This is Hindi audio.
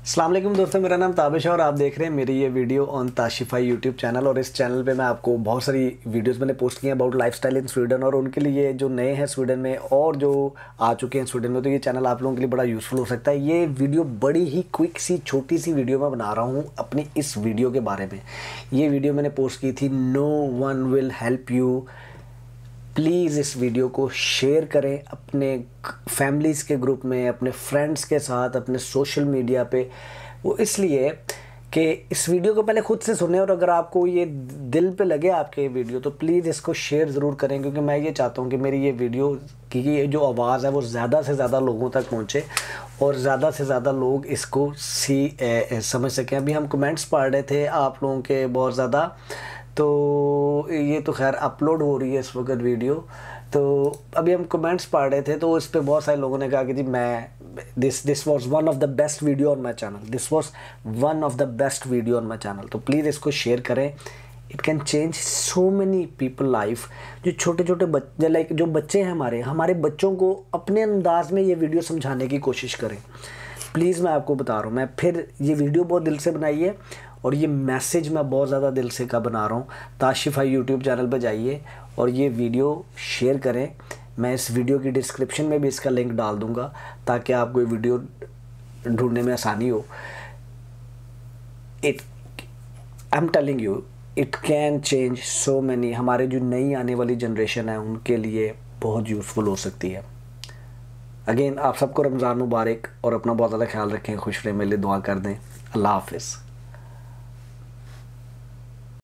अस्सलाम वालेकुम दोस्तों, मेरा नाम ताबिश है और आप देख रहे हैं मेरी ये वीडियो ऑन ताशिफ़ाई यूट्यूब चैनल। और इस चैनल पे मैं आपको बहुत सारी वीडियोस मैंने पोस्ट की हैं अबाउट लाइफस्टाइल इन स्वीडन। और उनके लिए जो नए हैं स्वीडन में और जो आ चुके हैं स्वीडन में, तो ये चैनल आप लोगों के लिए बड़ा यूज़फुल हो सकता है। ये वीडियो बड़ी ही क्विक सी छोटी सी वीडियो मैं बना रहा हूँ अपनी इस वीडियो के बारे में। ये वीडियो मैंने पोस्ट की थी, no one will help you. Please इस वीडियो को शेयर करें अपने फैमिलीज़ के ग्रुप में, अपने फ्रेंड्स के साथ, अपने सोशल मीडिया पे। वो इसलिए कि इस वीडियो को पहले खुद से सुने, और अगर आपको ये दिल पे लगे आपके ये वीडियो, तो प्लीज़ इसको शेयर ज़रूर करें, क्योंकि मैं ये चाहता हूँ कि मेरी ये वीडियो की ये जो आवाज़ है वो ज़्यादा से ज़्यादा लोगों तक पहुँचे और ज़्यादा से ज़्यादा लोग इसको समझ सकें। अभी हम कमेंट्स पढ़ रहे थे आप लोगों के बहुत ज़्यादा, तो ये तो खैर अपलोड हो रही है इस वक्त वीडियो। तो अभी हम कमेंट्स पढ़ रहे थे, तो इस पे बहुत सारे लोगों ने कहा कि जी मैं this was one of the best video on my channel, this was one of the best video on my channel. तो प्लीज़ इसको शेयर करें, it can change so many people life. जो छोटे छोटे बच्चे, लाइक जो बच्चे हैं हमारे बच्चों को अपने अंदाज में ये वीडियो समझाने की कोशिश करें। प्लीज़ मैं आपको बता रहा हूँ, मैं फिर ये वीडियो बहुत दिल से बनाई है और ये मैसेज मैं बहुत ज़्यादा दिल से का बना रहा हूँ। ताशिफ़ाई यूट्यूब चैनल पर जाइए और ये वीडियो शेयर करें। मैं इस वीडियो की डिस्क्रिप्शन में भी इसका लिंक डाल दूँगा ताकि आपको ये वीडियो ढूंढने में आसानी हो। I am telling you, it can change so many. हमारे जो नई आने वाली जनरेशन है उनके लिए बहुत यूज़फुल हो सकती है। अगेन आप सबको रमज़ान मुबारक, और अपना बहुत ज़्यादा ख्याल रखें, खुश रहें, मेरे लिए दुआ कर दें। अल्लाह हाफ़िज़।